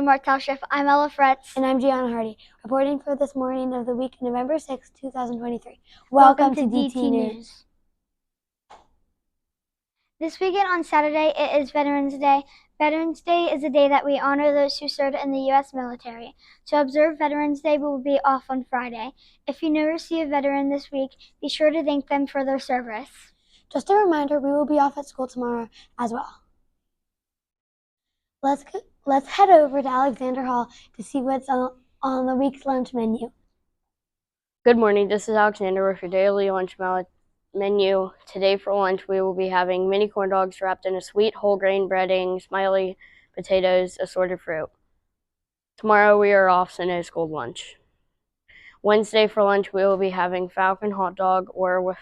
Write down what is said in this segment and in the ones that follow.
the Martel Shift. I'm Ella Fretz. And I'm Gianna Hardy, reporting for this morning of the week, November 6, 2023. Welcome to DT News. This weekend on Saturday, it is Veterans Day. Veterans Day is a day that we honor those who served in the U.S. military. To observe Veterans Day, we will be off on Friday. If you never see a veteran this week, be sure to thank them for their service. Just a reminder, we will be off at school tomorrow as well. Let's head over to Alexander Hall to see what's on the week's lunch menu. Good morning, this is Alexander with your daily lunch menu. Today for lunch, we will be having mini corn dogs wrapped in a sweet whole grain breading, smiley potatoes, assorted fruit. Tomorrow we are off, so no school lunch. Wednesday for lunch, we will be having Falcon hot dog or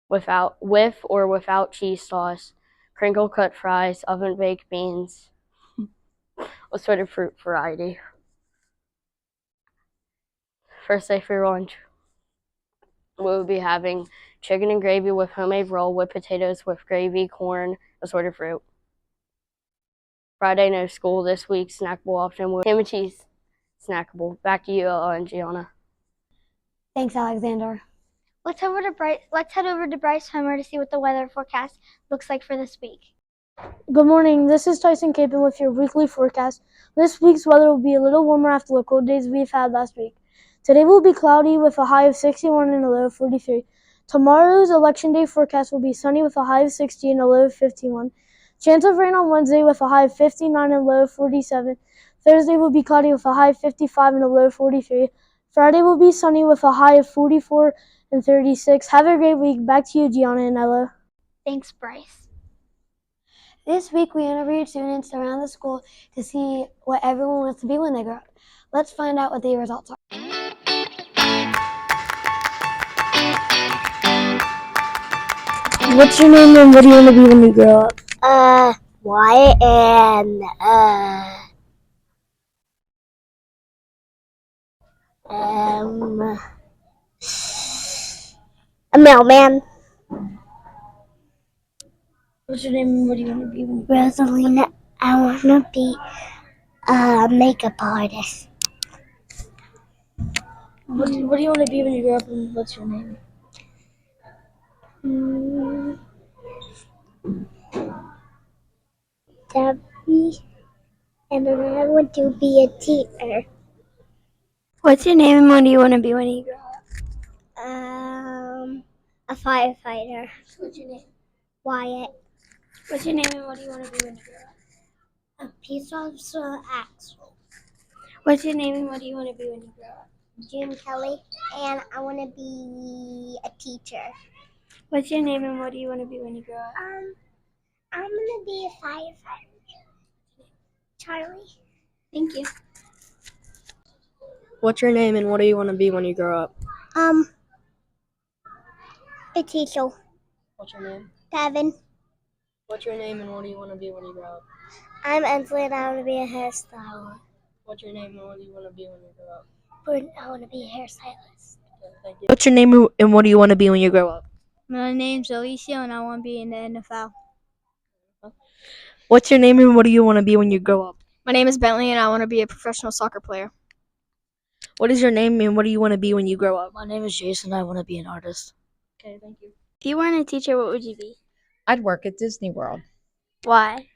without cheese sauce, crinkle cut fries, oven baked beans, assorted fruit variety. First day for lunch, we will be having chicken and gravy with homemade roll with potatoes with gravy, corn, assorted fruit. Friday, no school. This week's snackable option with ham and cheese snackable. Back to you, Ella and Gianna. Thanks, Alexander. Let's head over to Bryce Homer to see what the weather forecast looks like for this week. Good morning, this is Tyson Capon with your weekly forecast. This week's weather will be a little warmer after the cold days we've had last week. Today will be cloudy with a high of 61 and a low of 43. Tomorrow's election day forecast will be sunny with a high of 60 and a low of 51. Chance of rain on Wednesday with a high of 59 and a low of 47. Thursday will be cloudy with a high of 55 and a low of 43. Friday will be sunny with a high of 44 and 36. Have a great week. Back to you, Gianna and Ella. Thanks, Bryce. This week, we interviewed students around the school to see what everyone wants to be when they grow up. Let's find out what the results are. What's your name and what do you want to be when you grow up? Wyatt and a mailman. What's your name and what do you want to be when you grow up? Rosalina, I want to be a makeup artist. What do you want to be when you grow up and what's your name? Debbie, and then I want to be a teacher. What's your name and what do you want to be when you grow up? A firefighter. What's your name? Wyatt. What's your name and what do you want to be when you grow up? A police officer, Axel. What's your name and what do you want to be when you grow up? June Kelly, and I want to be a teacher. What's your name and what do you want to be when you grow up? I'm going to be a firefighter. Charlie. Thank you. What's your name and what do you want to be when you grow up? A teacher. What's your name? Devin. What's your name and what do you want to be when you grow up? I'm Ensley and I want to be a hairstylist. What's your name and what do you want to be when you grow up? I want to be a hairstylist. Thank you. What's your name and what do you want to be when you grow up? My name's Alicia and I want to be in the NFL. What's your name and what do you want to be when you grow up? My name is Bentley and I want to be a professional soccer player. What is your name and what do you want to be when you grow up? My name is Jason. I want to be an artist. Okay, thank you. If you weren't a teacher, what would you be? I'd work at Disney World. Why?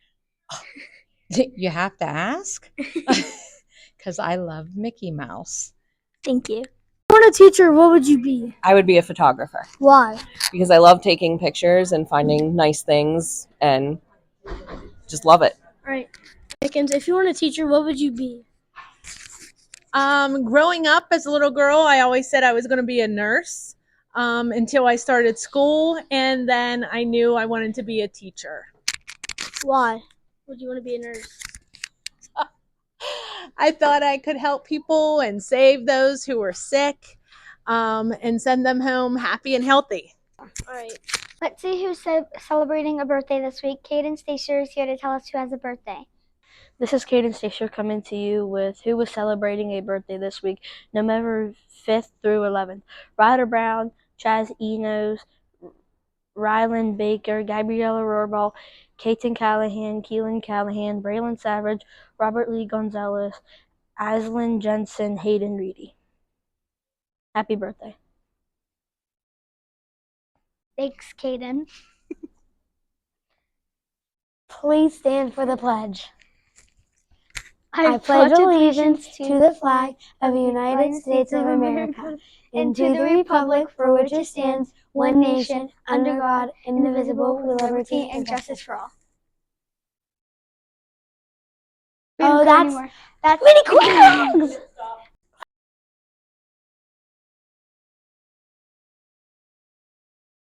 You have to ask? Because I love Mickey Mouse. Thank you. If you weren't a teacher, what would you be? I would be a photographer. Why? Because I love taking pictures and finding nice things and just love it. All right. If you weren't a teacher, what would you be? Growing up as a little girl, I always said I was going to be a nurse until I started school, and then I knew I wanted to be a teacher. Why would you want to be a nurse? I thought I could help people and save those who were sick and send them home happy and healthy. All right. Let's see who's celebrating a birthday this week. Caden Stacia is here to tell us who has a birthday. This is Caden Stacia coming to you with who was celebrating a birthday this week, November 5th through 11th. Ryder Brown, Chaz Enos, Rylan Baker, Gabriella Rohrbal, Kaiten Callahan, Keelan Callahan, Braylon Savage, Robert Lee Gonzalez, Aislinn Jensen, Hayden Reedy. Happy birthday. Thanks, Kaden. Please stand for the pledge. I pledge allegiance to the flag of the United States of America and to the republic for which it stands, one nation, under God, indivisible, with liberty and justice for all. We don't Oh, go that's anywhere. That's Mini Corn Dogs!